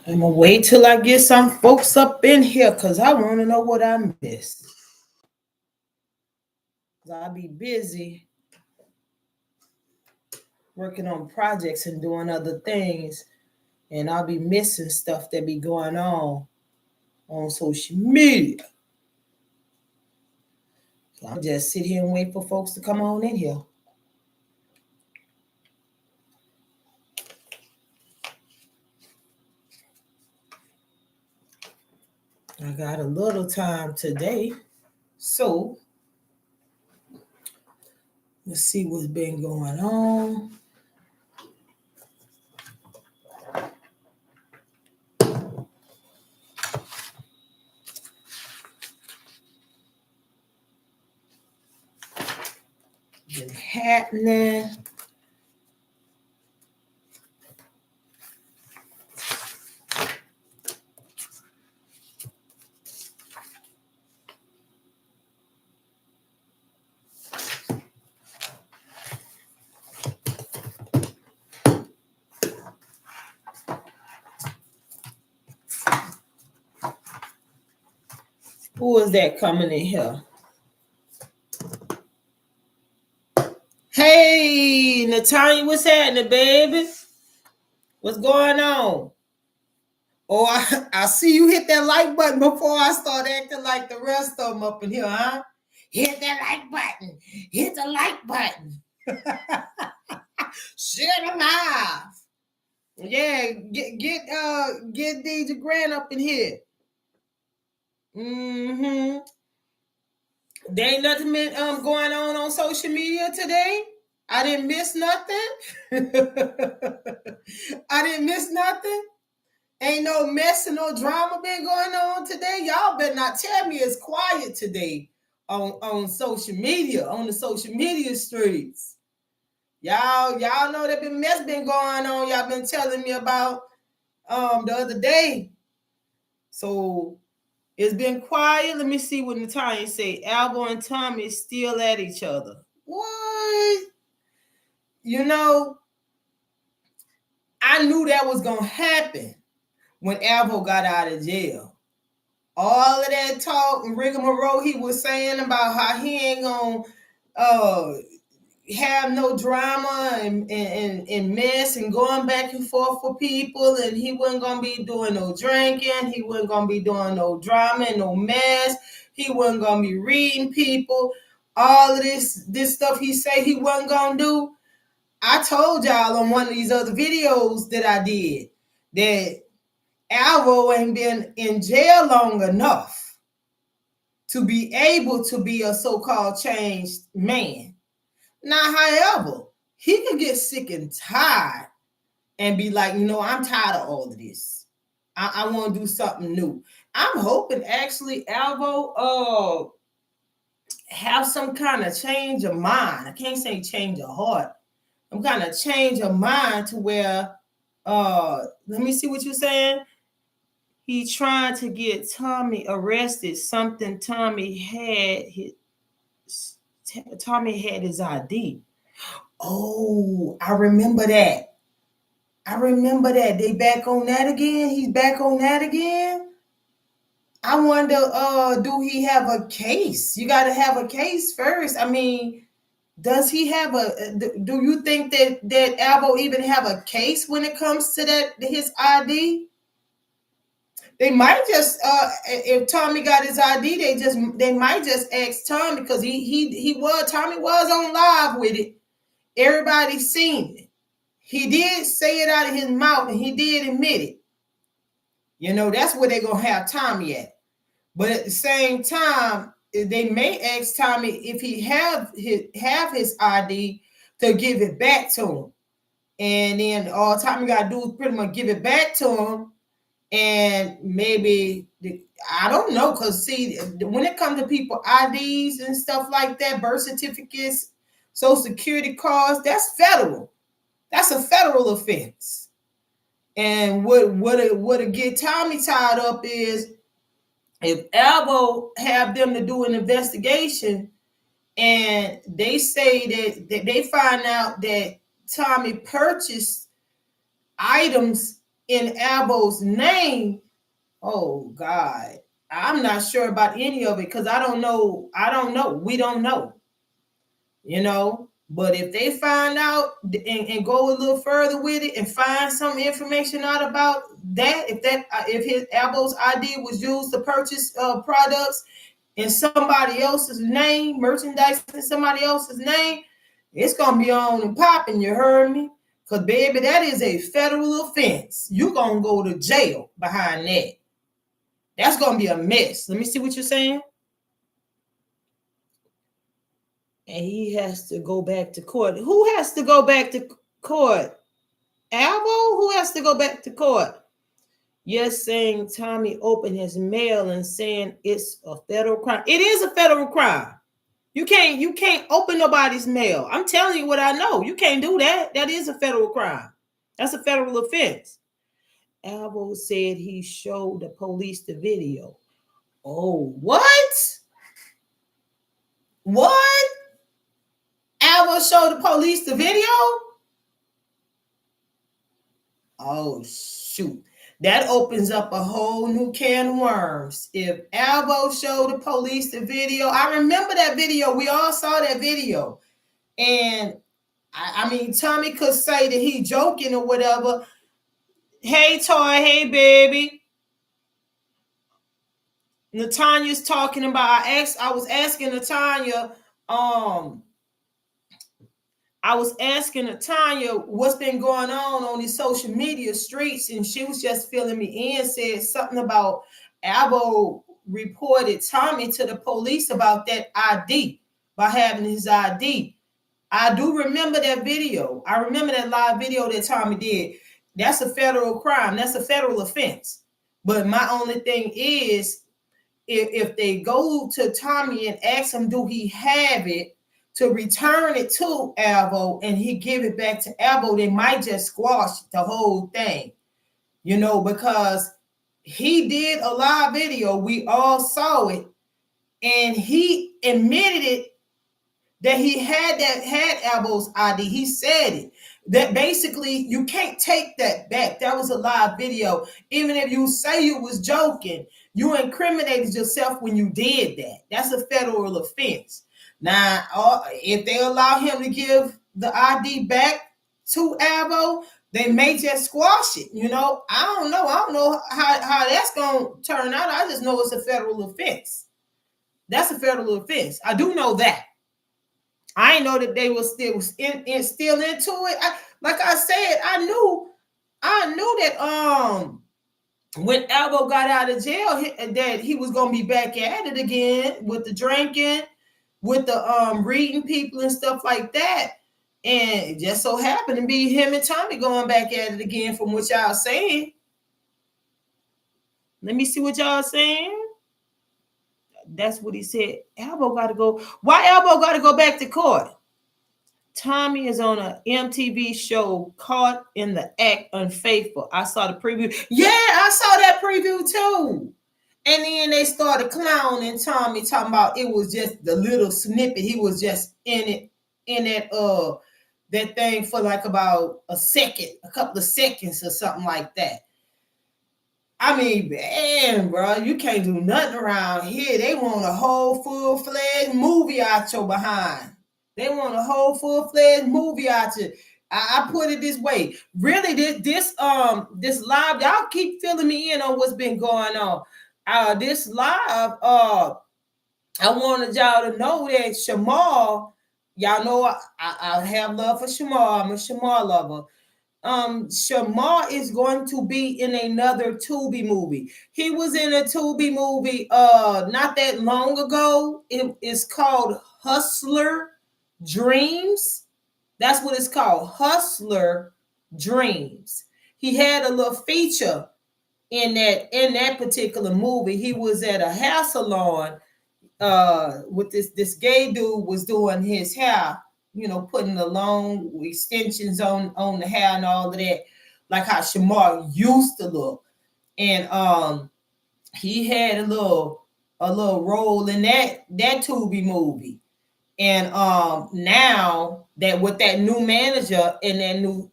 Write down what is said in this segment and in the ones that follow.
I'm gonna wait till I get some folks up in here because I want to know what I missed. I'll be busy working on projects and doing other things, and I'll be missing stuff that be going on social media. So I'm just sit here and wait for folks to come on in here. I got a little time today, so let's see what's been going on. Been happening. Who is that coming in here? Hey, Natalia, what's happening, baby? What's going on? Oh, I see you hit that like button before I start acting like the rest of them up in here, huh? Hit that like button. Hit the like button. Share them live. Yeah, get DJ Grant up in here. There ain't nothing been going on social media today. I didn't miss nothing. I didn't miss nothing. Ain't no mess and no drama been going on today. Y'all better not tell me it's quiet today on social media, on the social media streets. Y'all know that been mess been going on. Y'all been telling me about the other day. So it's been quiet. Let me see what Natalia say. Albo and Tommy still at each other. What? You know, I knew that was gonna happen when Albo got out of jail. All of that talk and rigmarole he was saying about how he ain't gonna have no drama and mess and going back and forth for people, and he wasn't gonna be doing no drinking, he wasn't gonna be doing no drama and no mess, he wasn't gonna be reading people, all of this stuff he say he wasn't gonna do. I told y'all on one of these other videos that I did that Alvo ain't been in jail long enough to be able to be a so-called changed man. Now, however, he can get sick and tired and be like, you know, I'm tired of all of this. I want to do something new. I'm hoping actually Alvo have some kind of change of mind. I can't say change of heart. Some kind of change of mind to where, let me see what you're saying. He trying to get Tommy arrested. Something Tommy had his ID. Oh, I remember that. They back on that again. He's back on that again. I wonder, do he have a case? You got to have a case first. I mean, does he have do you think that Albo even have a case when it comes to that, his ID? They might just if Tommy got his ID, they might just ask Tommy, because Tommy was on live with it. Everybody seen it. He did say it out of his mouth, and he did admit it. You know, that's where they're gonna have Tommy at. But at the same time, they may ask Tommy if he have his ID to give it back to him, and then all Tommy gotta do is pretty much give it back to him. And maybe, I don't know, because see, when it comes to people IDs and stuff like that, birth certificates, Social Security cards, that's federal. That's a federal offense. And what get Tommy tied up is if Albo have them to do an investigation and they say that they find out that Tommy purchased items in Albo's name. Oh God, I'm not sure about any of it because I don't know. We don't know. But if they find out and go a little further with it and find some information out about that, if his Albo's ID was used to purchase products in somebody else's name, merchandise in somebody else's name, it's gonna be on and popping. You heard me? Cause baby, that is a federal offense. You gonna go to jail behind that. That's gonna be a mess. Let me see what you're saying. And he has to go back to court. Who has to go back to court? Albo? Who has to go back to court? Yes, saying Tommy opened his mail and saying it's a federal crime. It is a federal crime. You can't open nobody's mail. I'm telling you what I know. You can't do that. That is a federal crime. That's a federal offense. Albo said he showed the police the video. Oh, what? What? Albo showed the police the video? Oh, shoot. That opens up a whole new can of worms. If Albo showed the police the video, I remember that video. We all saw that video. And I mean, Tommy could say that he joking or whatever. Hey, Toy. Hey, baby. Natanya's talking about. I was asking Natanya. I was asking Natanya what's been going on these social media streets, and she was just filling me in. Said something about Albo reported Tommy to the police about that ID, by having his ID. I do remember that video. I remember that live video that Tommy did. That's a federal crime. That's a federal offense. But my only thing is, if they go to Tommy and ask him, do he have it, to return it to Albo and he give it back to Albo, they might just squash the whole thing. Because he did a live video. We all saw it. And he admitted it, that he had Albo's ID. He said it. That basically you can't take that back. That was a live video. Even if you say you was joking, you incriminated yourself when you did that. That's a federal offense. Now, if they allow him to give the ID back to Albo, they may just squash it. I don't know. I don't know how that's going to turn out. I just know it's a federal offense. That's a federal offense. I do know that. I didn't know that they were still into it. Like I said, I knew that when Albo got out of jail, that he was gonna be back at it again with the drinking, with the reading people and stuff like that. And it just so happened to be him and Tommy going back at it again, from what y'all saying. Let me see what y'all saying. That's what he said. Albo got to go. Why Albo got to go back to court? Tommy is on an MTV show, Caught in the Act Unfaithful. I saw the preview. Yeah, I saw that preview too. And then they started clowning Tommy, talking about it was just the little snippet. He was just in that thing for like about a couple of seconds or something like that. I mean, man, bro, you can't do nothing around here. They want a whole full-fledged movie out your behind. They want a whole full-fledged movie out you. I put it this way. Really, this live, y'all keep filling me in on what's been going on. This live, I wanted y'all to know that Shamar, y'all know I have love for Shamar. I'm a Shamar lover. Shamar is going to be in another Tubi movie. He was in a Tubi movie not that long ago. It is called Hustler Dreams. That's what it's called, Hustler Dreams. He had a little feature in that particular movie. He was at a hair salon with this gay dude was doing his hair. Putting the long extensions on the hair and all of that, like how Shamar used to look. And he had a little role in that Tubi movie. And now that with that new manager and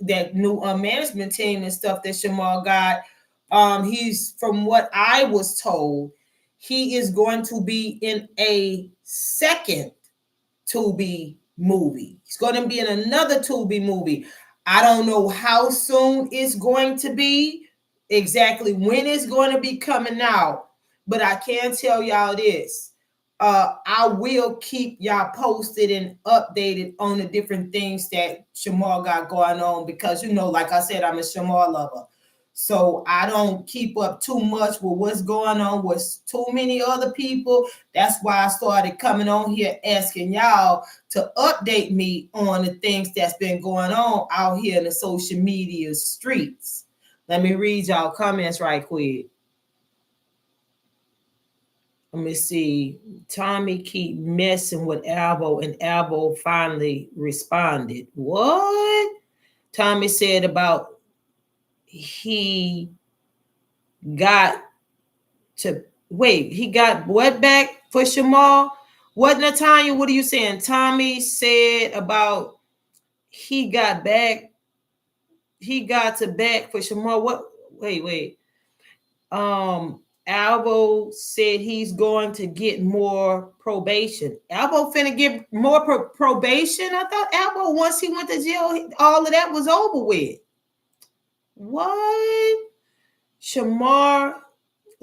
that new management team and stuff that Shamar got, he's, from what I was told, he is going to be in a second Tubi movie. He's going to be in another Tubi movie. I don't know how soon it's going to be, exactly when it's going to be coming out, but I can tell y'all this. I will keep y'all posted and updated on the different things that Shamar got going on, because, you know, like I said, I'm a Shamar lover. So I don't keep up too much with what's going on with too many other people. That's why I started coming on here asking y'all to update me on the things that's been going on out here in the social media streets. Let me read y'all comments right quick. Let me see. Tommy keep messing with Albo, and Albo finally responded. What? Tommy said about he got to wait. He got what back for Shamar? What, Natanya? What are you saying? Tommy said about he got back. He got to back for Shamar. What? Wait. Albo said he's going to get more probation. Albo finna get more probation? I thought Albo, once he went to jail, all of that was over with. What? Shamar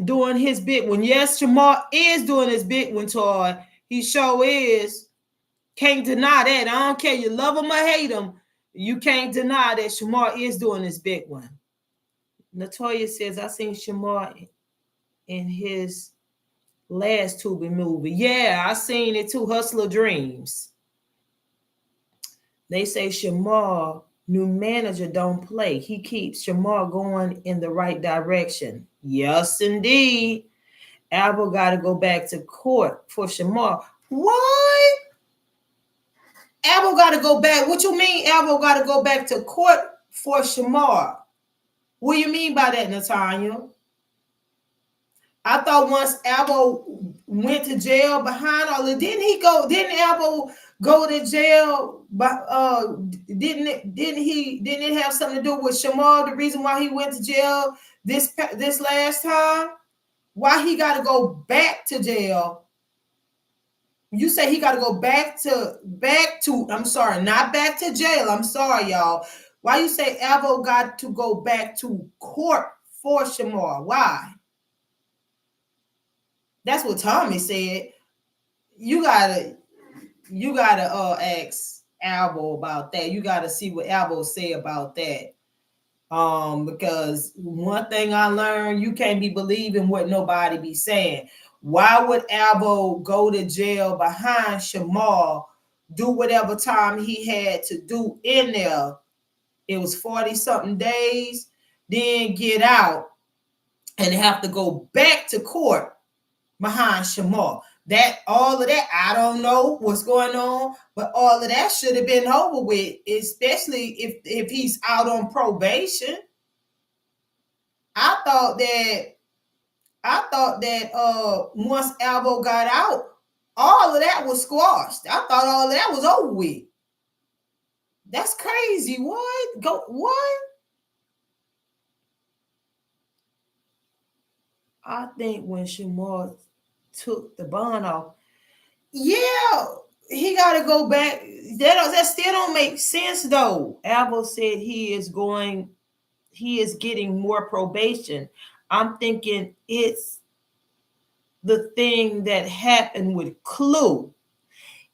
doing his big one. Yes, Shamar is doing his big one, Toy. He sure is. Can't deny that. I don't care. You love him or hate him. You can't deny that Shamar is doing his big one. Latoya says, I seen Shamar in his last Tubi movie. Yeah, I seen it too. Hustler Dreams. They say Shamar, new manager, don't play. He keeps Shamar going in the right direction. Yes, indeed. Albo got to go back to court for Shamar. What? Albo got to go back. What you mean Albo got to go back to court for Shamar? What do you mean by that, Natanya? I thought once Albo went to jail behind all of, didn't Albo go to jail, but didn't it have something to do with Shamar, the reason why he went to jail this last time? Why he got to go back to jail? You say he got to go back to, I'm sorry, not back to jail. I'm sorry, y'all. Why you say Albo got to go back to court for Shamar? Why? That's what Tommy said. You gotta ask Albo about that. You gotta see what Albo say about that. Because one thing I learned, you can't be believing what nobody be saying. Why would Albo go to jail behind Shamar, do whatever time he had to do in there? It was 40-something days, then get out and have to go back to court behind Shamar. That, all of that, I don't know what's going on, but all of that should have been over with, especially if he's out on probation. I thought that once Albo got out, all of that was squashed. I thought all of that was over with. That's crazy. What? I think when Shamar took the bond off, yeah, he got to go back. That still don't make sense though. Albo said he is getting more probation. I'm thinking it's the thing that happened with Clue.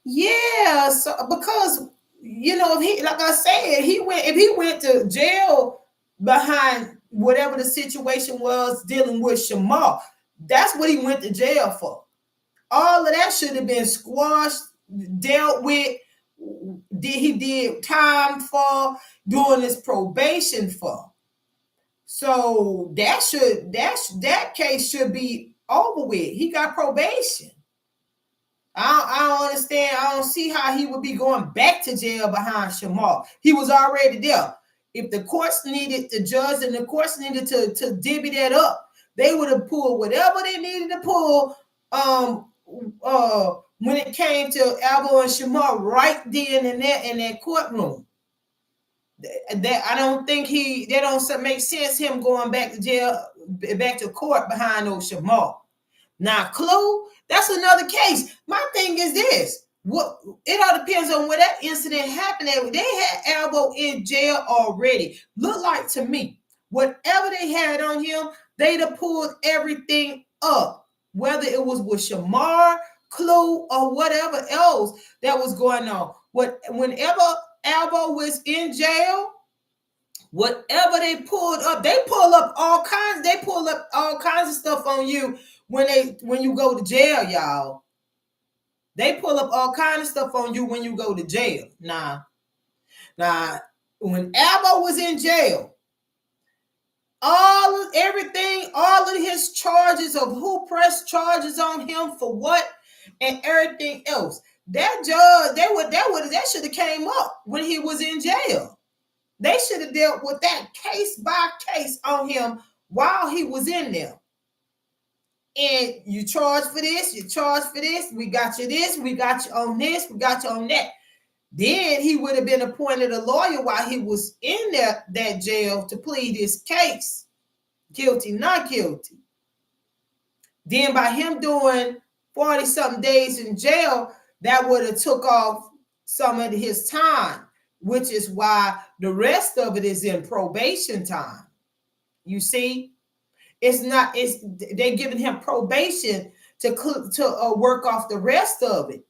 Yeah, so because, you know, if he, like I said, if he went to jail behind whatever the situation was dealing with Shamar, that's what he went to jail for. All of that should have been squashed, dealt with. He did time for, doing his probation for. So that case should be over with. He got probation. I don't understand. I don't see how he would be going back to jail behind Shamar. He was already there. If the courts needed, the judge and the courts needed to divvy that up, they would have pulled whatever they needed to pull when it came to Albo and Shamar right then and there in that courtroom. That I don't think that don't make sense him going back to jail, back to court behind those Shamar. Now, Clue, that's another case. My thing is this. What it all depends on where that incident happened at. They had Albo in jail already. Look like to me, whatever they had on him, they'd have pulled everything up. Whether it was with Shamar, Clue, or whatever else that was going on. Whenever Albo was in jail, whatever they pulled up, they pull up all kinds of stuff on you when you go to jail, y'all. They pull up all kinds of stuff on you when you go to jail. Now when Albo was in jail, all of his charges of who pressed charges on him for what and everything else, that judge, that should have came up when he was in jail. They should have dealt with that case by case on him while he was in there. And you charge for this, we got you this, we got you on this, we got you on that. Then he would have been appointed a lawyer while he was in that jail to plead his case. Guilty, not guilty. Then by him doing 40-something days in jail, that would have took off some of his time, which is why the rest of it is in probation time. You see, they're giving him probation to work off the rest of it,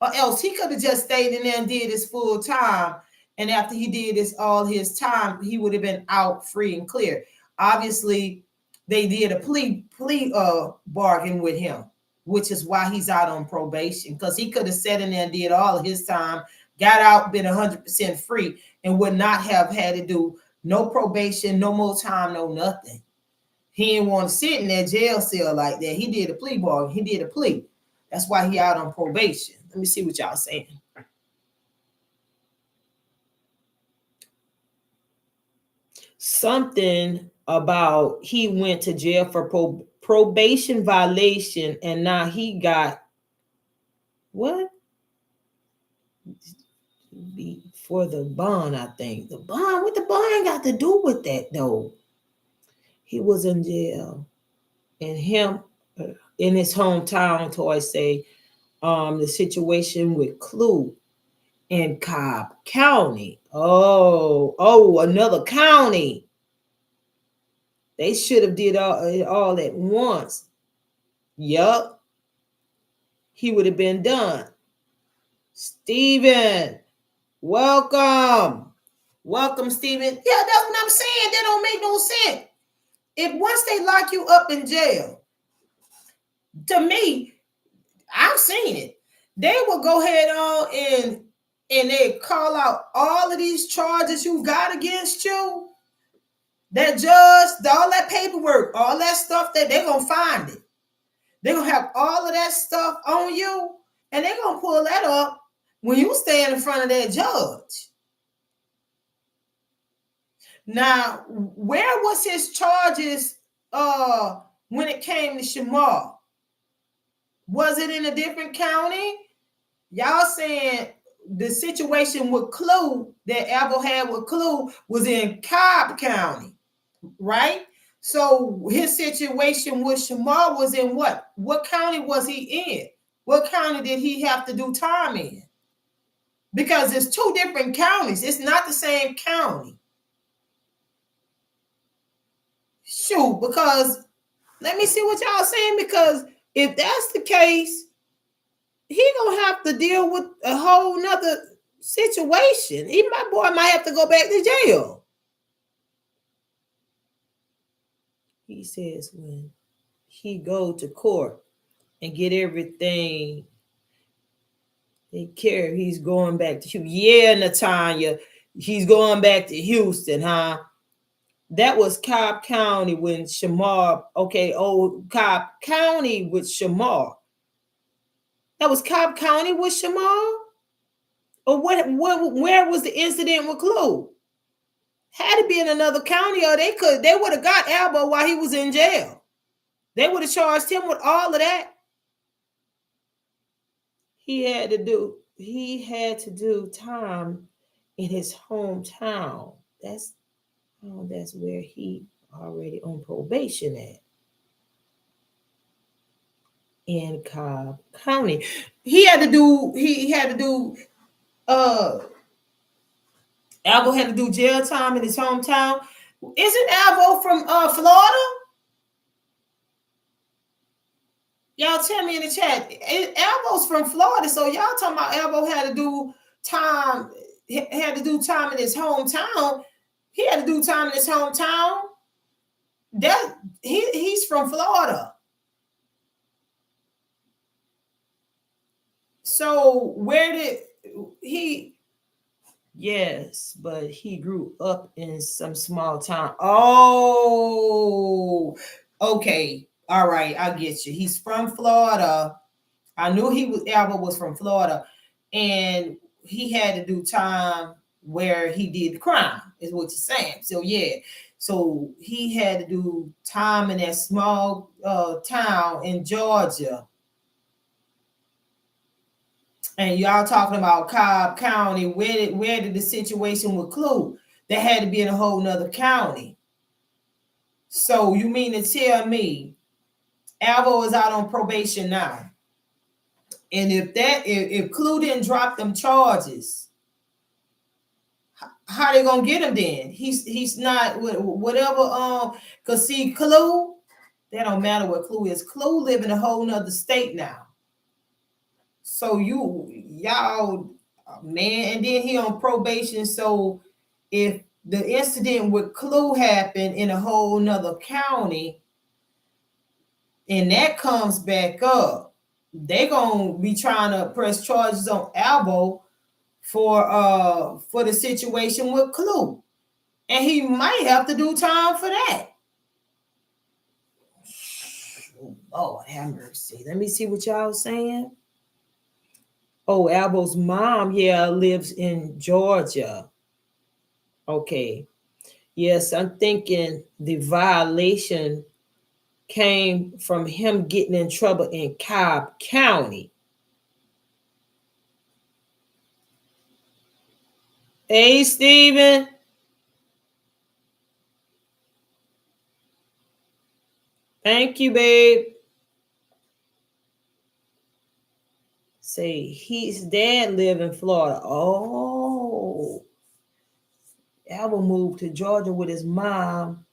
or else he could have just stayed in there and did his full time. And after he did all his time, he would have been out free and clear. Obviously, they did a plea bargain with him, which is why he's out on probation, because he could have sat in there and did all of his time, got out, been 100% free, and would not have had to do no probation, no more time, no nothing. He didn't want to sit in that jail cell like that. He did a plea bargain. He did a plea. That's why he out on probation. Let me see what y'all saying. Something about he went to jail for probation violation, and now he got what? For the bond, I think. The bond, what the bond got to do with that though? He was in jail, and him in his hometown, Toy say, the situation with Clue in Cobb County. Oh, another county. They should have did all at once. Yup. He would have been done. Stephen, welcome. Welcome, Stephen. Yeah, that's what I'm saying. That don't make no sense. If once they lock you up in jail, to me, I've seen it. They will go ahead on and they call out all of these charges you got against you. That judge, all that paperwork, all that stuff, that they're going to find it. They're going to have all of that stuff on you, and they're going to pull that up when you stand in front of that judge. Now, where was his charges when it came to Shamar? Was it in a different county? Y'all saying the situation with Clue that Albo had with Clue was in Cobb County, right? So his situation with Shamar was in what? What county was he in? What county did he have to do time in? Because it's two different counties. It's not the same county. Shoot, because let me see what y'all saying, because if that's the case, he gonna have to deal with a whole nother situation. My boy might have to go back to jail. He says when he go to court and get everything in care, he's going back to Houston. Yeah, Natanya, he's going back to Houston, huh? That was Cobb County when Shamar, Cobb County with Shamar. That was Cobb County with Shamar? Or where was the incident with Clue? Had to be in another county, or they would have got Albo while he was in jail. They would have charged him with all of that. he had to do time in his hometown. That's where he already on probation at, in Cobb County. Albo had to do jail time in his hometown. Isn't Albo from Florida? Y'all tell me in the chat. Albo's from Florida, so y'all talking about Albo had to do time in his hometown. He had to do time in his hometown. He's from Florida. So where did he? Yes, but he grew up in some small town. Oh, okay. All right, I get you. He's from Florida. I knew Alba was from Florida, and he had to do time where he did the crime, is what you're saying. So yeah. So he had to do time in that small town in Georgia. And y'all talking about Cobb County. Where did the situation with Clue? That had to be in a whole nother county. So you mean to tell me Alvo is out on probation now? And if Clue didn't drop them charges, how they gonna get him then? He's not whatever. Cause see, Clue, that don't matter what Clue is. Clue live in a whole nother state now. So y'all, man, and then he on probation. So if the incident with Clue happened in a whole nother county, and that comes back up, they gonna be trying to press charges on Albo for the situation with Clue, and he might have to do time for that. Oh, have mercy. Let me see what y'all saying. Oh, Albo's mom, lives in Georgia. Okay. Yes, I'm thinking the violation came from him getting in trouble in Cobb County. Hey, Steven. Thank you, babe. Say his dad live in Florida. Oh. Albo moved to Georgia with his mom.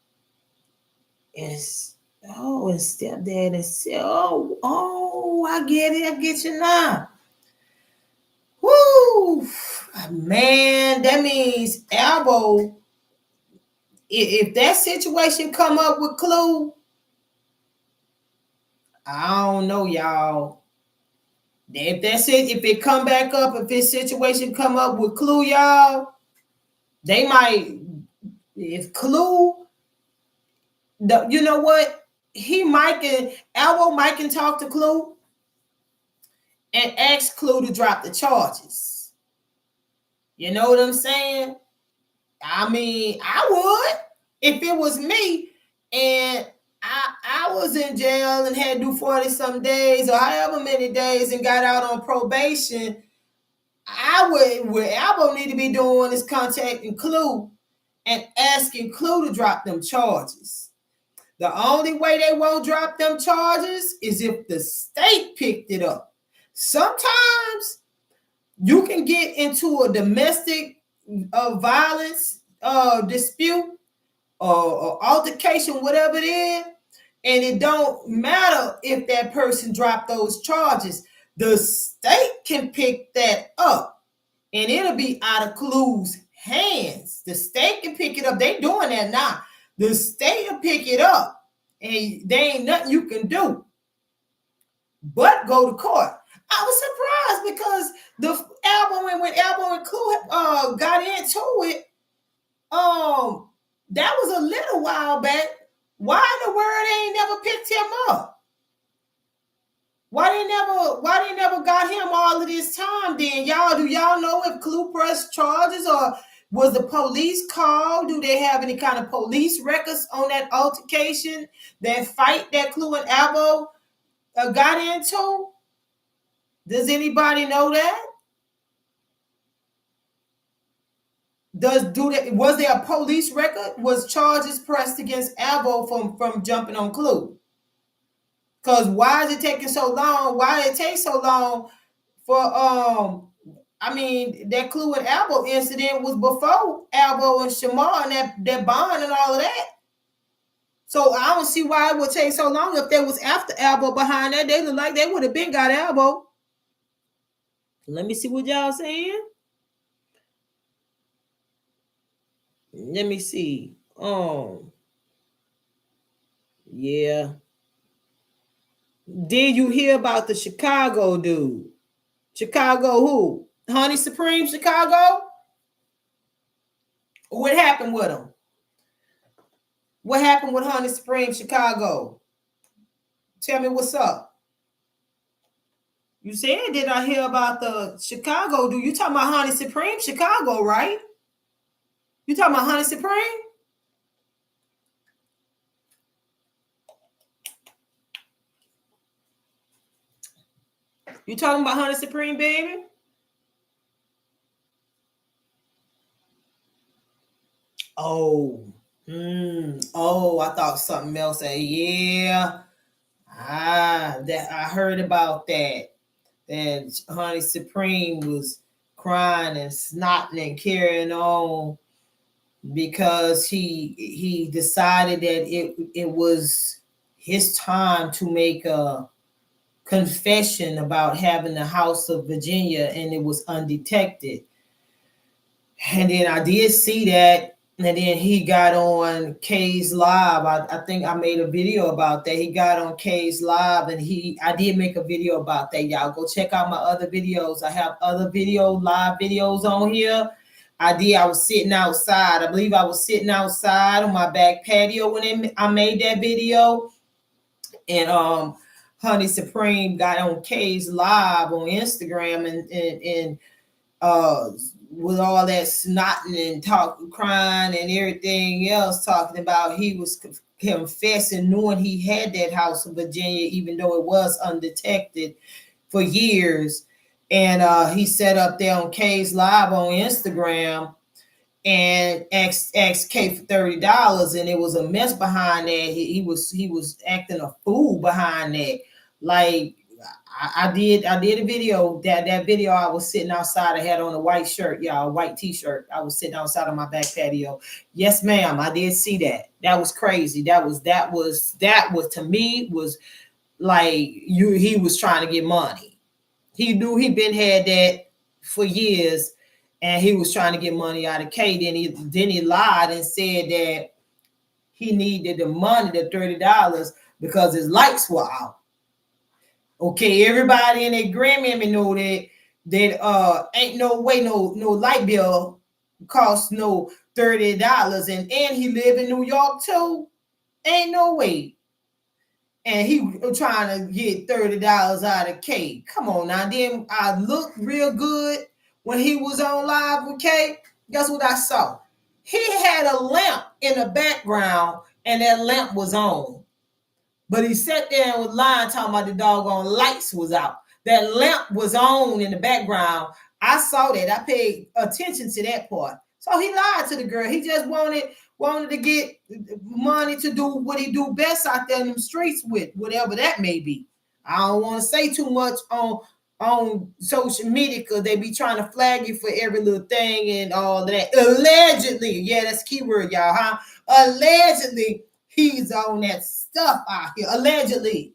And stepdad and said, I get it. I get you now. Woo! Man, that means Albo, if that situation come up with Clue, I don't know, y'all. If that's it, if it come back up, if this situation come up with Clue, y'all, they might, if Clue, you know what? Albo might can talk to Clue and ask Clue to drop the charges. You know what I'm saying? I mean, I would if it was me and I was in jail and had to do 40 some days or however many days and got out on probation. What Albo need to be doing is contacting Clue and asking Clue to drop them charges. The only way they won't drop them charges is if the state picked it up. Sometimes you can get into a domestic violence dispute or altercation, whatever it is, and it don't matter if that person dropped those charges. The state can pick that up, and it'll be out of Clue's hands. The state can pick it up. They doing that now. The state will pick it up, and there ain't nothing you can do but go to court. I was surprised because when Albo and Clue got into it, that was a little while back. Why in the world they ain't never picked him up? Why they never got him all of this time then? Do y'all know if Clue pressed charges or was the police called? Do they have any kind of police records on that altercation, that fight that Clue and Albo got into? Does anybody know that? Was there a police record? Was charges pressed against Albo from jumping on Clue? Because why is it taking so long? Why did it take so long for I mean, that Clue and Albo incident was before Albo and Shamar and that bond and all of that. So I don't see why it would take so long if there was after Albo behind that. They look like they would have been got Albo. Let me see what y'all saying. Let me see. Yeah. Did you hear about the Chicago dude? Chicago who? Honey Supreme Chicago? What happened with him? What happened with Honey Supreme Chicago? Tell me what's up. You said, did I hear about the Chicago dude? You talking about Honey Supreme Chicago, right? You talking about Honey Supreme? You talking about Honey Supreme, baby? Oh. Oh, I thought something else. Yeah. That I heard about that. That Honey Supreme was crying and snotting and carrying on because he decided that it was his time to make a confession about having the House of Virginia, and it was undetected. And then I did see that, and then he got on K's Live. I think I made a video about that. He got on K's Live, and I did make a video about that. Y'all go check out my other videos. I have other live videos on here. I was sitting outside. I believe I was sitting outside on my back patio when I made that video. And Honey Supreme got on K's Live on Instagram and with all that snotting and crying and everything else, talking about he was confessing, knowing he had that House of Virginia, even though it was undetected for years. And he set up there on K's Live on Instagram and asked K for $30, and it was a mess behind that. He was acting a fool behind that. Like I did a video. That video I was sitting outside. I had on a white shirt, y'all, a white t-shirt. I was sitting outside on my back patio. Yes, ma'am, I did see that. That was crazy. That was to me was like he was trying to get money. He knew had that for years, and he was trying to get money out of K. Then he lied and said that he needed the money, the $30, because his lights were out. Okay, everybody in that grandmammy know that ain't no way no light bill costs no $30, and he live in New York too. Ain't no way. And he was trying to get $30 out of K. Come on now. Then I looked real good when he was on live with K. Guess what I saw? He had a lamp in the background, and that lamp was on. But he sat there and was lying, talking about the doggone lights was out. That lamp was on in the background. I saw that. I paid attention to that part. So he lied to the girl. He just wanted to get money to do what he do best out there in the streets with, whatever that may be. I don't want to say too much on social media because they be trying to flag you for every little thing and all that. Allegedly, yeah, that's keyword, y'all, huh? Allegedly, he's on that stuff out here, allegedly.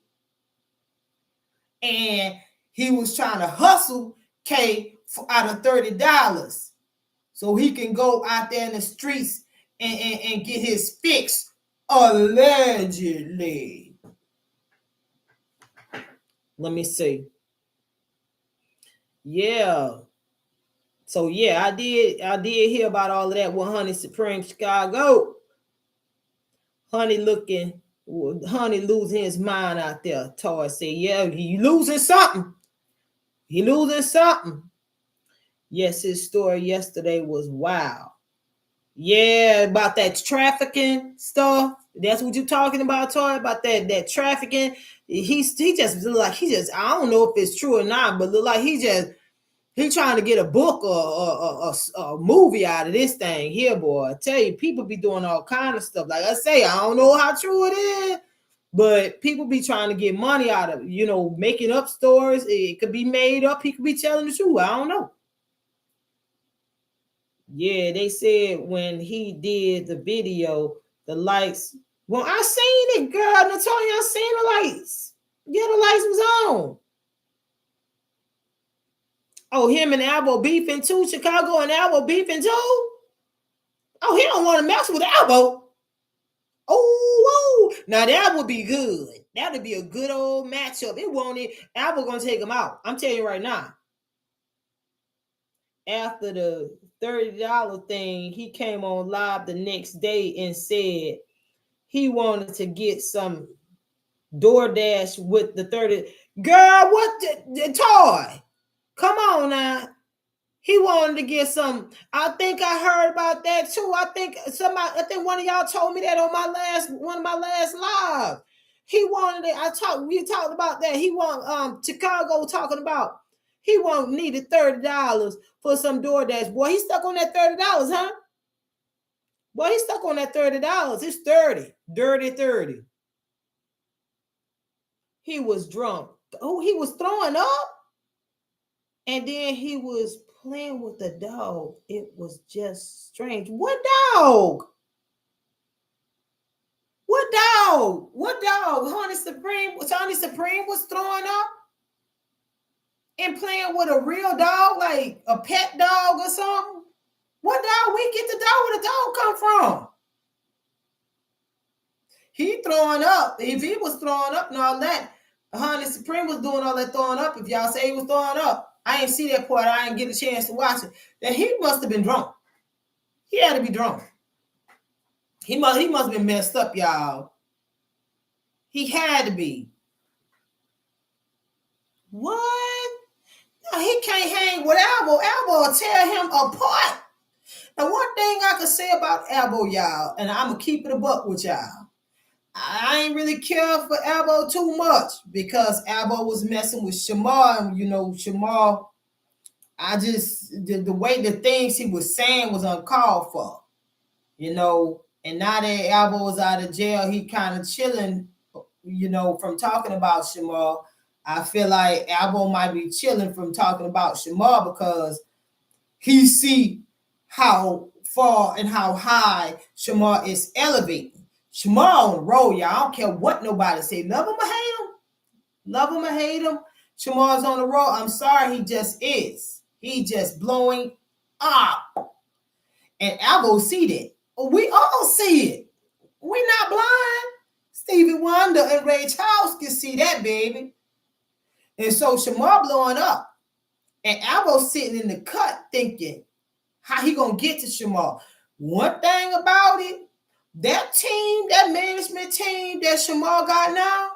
And he was trying to hustle K out of $30 so he can go out there in the streets and get his fix, allegedly. Let me see. Yeah. So yeah, I did hear about all of that with Honey Supreme Chicago. Honey losing his mind out there. Toy said, yeah, he losing something. He losing something. Yes, his story yesterday was wild. Yeah, about that trafficking stuff. That's what you're talking about, Toy, about that trafficking. He just look like I don't know if it's true or not, but look like he trying to get a book or a movie out of this thing here, boy. I tell you, people be doing all kind of stuff. Like I say, I don't know how true it is, but people be trying to get money out of, making up stories. It could be made up. He could be telling the truth. I don't know. Yeah, they said when he did the video, the lights. Well, I seen it, girl. Natoya, I seen the lights. Yeah, the lights was on. Oh, him and Albo beefing too. Chicago and Albo beefing too. Oh, he don't want to mess with Albo. Oh, now that would be good. That would be a good old matchup. It won't. Albo gonna take him out. I'm telling you right now. After the $30 thing, he came on live the next day and said he wanted to get some DoorDash with the 30. Girl, what the toy? Come on now. He wanted to get some. I think I heard about that too. I think one of y'all told me that on one of my last lives. He wanted it. We talked about that. He want Chicago talking about he needed $30 for some DoorDash. Boy, he stuck on that $30, huh? Boy, he stuck on that $30. It's 30. Dirty 30. He was drunk. Oh, he was throwing up. And then he was playing with the dog. It was just strange. What dog? What dog? What dog? Honey Supreme was throwing up and playing with a real dog, like a pet dog or something. What dog? We get the dog. Where the dog come from? He throwing up. If he was throwing up and all that, Honey Supreme was doing all that throwing up. If y'all say he was throwing up, I ain't see that part. I didn't get a chance to watch it. Then he must have been drunk. He had to be drunk. He must have been messed up, y'all. He had to be. What? No, he can't hang with Albo. Albo will tear him apart. Now, one thing I can say about Albo, y'all, and I'm going to keep it a buck with y'all. I ain't really care for Albo too much because Albo was messing with Shamar. And, Shamar, the way the things he was saying was uncalled for, and now that Albo was out of jail, he kind of chilling, from talking about Shamar. I feel like Albo might be chilling from talking about Shamar because he see how far and how high Shamar is elevating. Shamar on the road, y'all. I don't care what nobody say. Love him or hate him. Love him or hate him. Shamar's on the road. I'm sorry, he just is. He just blowing up. And Albo see that. We all see it. We not blind. Stevie Wonder and Ray Charles can see that, baby. And so Shamar blowing up. And Albo sitting in the cut thinking how he gonna get to Shamar. One thing about it, that team, that management team that Shamar got now,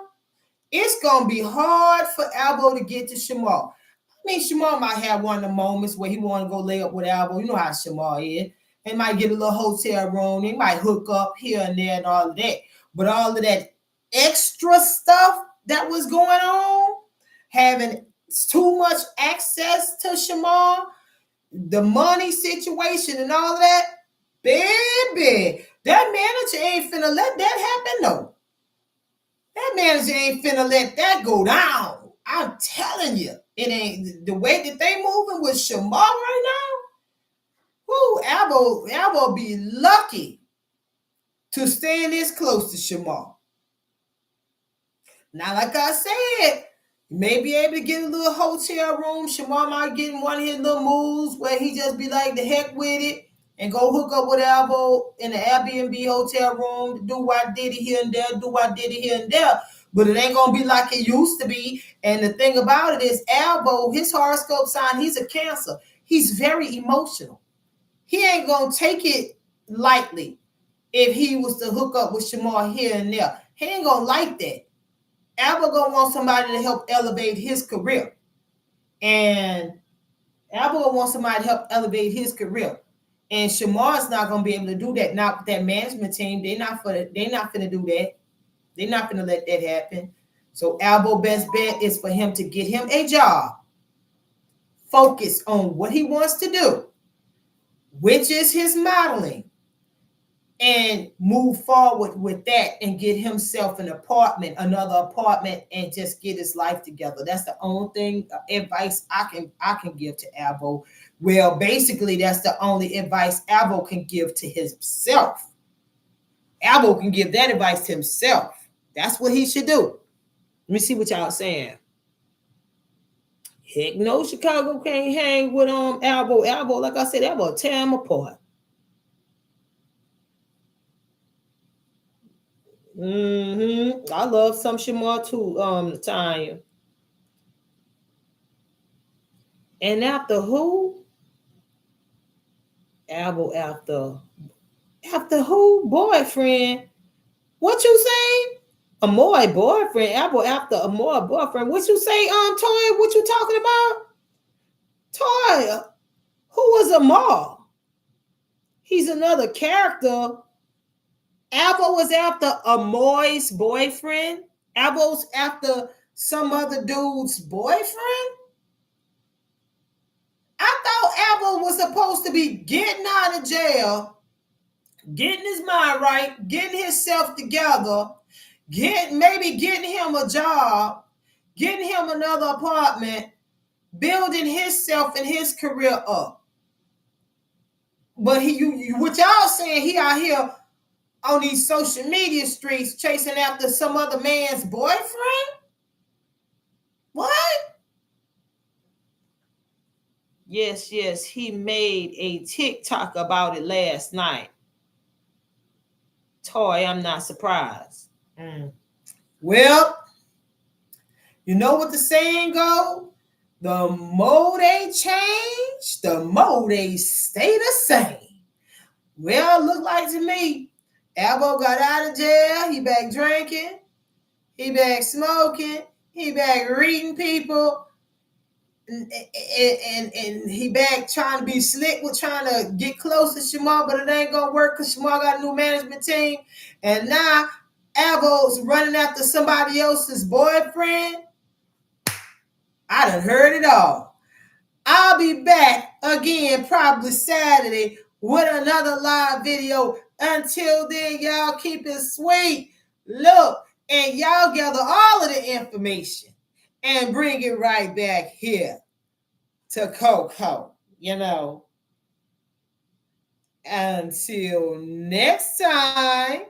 it's gonna be hard for Albo to get to Shamar. I mean, Shamar might have one of the moments where he want to go lay up with Albo. You know how Shamar is. They might get a little hotel room. They might hook up here and there and all of that. But all of that extra stuff that was going on, having too much access to Shamar, the money situation and all of that, baby, that manager ain't finna let that happen, no. That manager ain't finna let that go down. I'm telling you, it ain't the way that they moving with Shamar right now. Whoo, Albo be lucky to stand this close to Shamar. Now, like I said, you may be able to get a little hotel room. Shamar might get in one of his little moves where he just be like, the heck with it, and go hook up with Albo in the Airbnb hotel room, do what I did it here and there, but it ain't gonna be like it used to be. And the thing about it is, Albo, his horoscope sign, he's a Cancer. He's very emotional. He ain't gonna take it lightly if he was to hook up with Shamar here and there. He ain't gonna like that. Albo gonna want somebody to help elevate his career. And Albo gonna want somebody to help elevate his career. And Shamar's not gonna be able to do that. Not with that management team. They're not gonna do that. They're not gonna let that happen. So Albo best bet is for him to get him a job, focus on what he wants to do, which is his modeling, and move forward with that and get himself another apartment, and just get his life together. That's the only thing advice I can give to Albo. Well, basically, that's the only advice Albo can give to himself. Albo can give that advice to himself. That's what he should do. Let me see what y'all saying. Heck no, Chicago can't hang with Albo. Albo, like I said, Albo tear him apart. I love some Shamar too, Tanya. And after who? Albo after who? Boyfriend. What you say? Amoy boyfriend. Albo after Amoy boyfriend. What you say, Toy? What you talking about? Toy, who was Amor? He's another character. Albo was after Amoy's boyfriend. Albo's after some other dude's boyfriend. I thought Albo was supposed to be getting out of jail, getting his mind right, getting himself together, maybe getting him a job, getting him another apartment, building himself and his career up. But what y'all saying, he out here on these social media streets chasing after some other man's boyfriend? What? Yes, he made a TikTok about it last night. Toy, I'm not surprised. Well, you know what the saying go? The more they change, the more they stay the same. Well, look like to me, Albo got out of jail. He back drinking. He back smoking. He back reading people. And he back trying to be slick with trying to get close to Shamar, but it ain't gonna work because Shamar got a new management team. And now Albo's running after somebody else's boyfriend. I done heard it all. I'll be back again probably Saturday with another live video. Until then, y'all keep it sweet. Look, and y'all gather all of the information and bring it right back here to Coco, Until next time.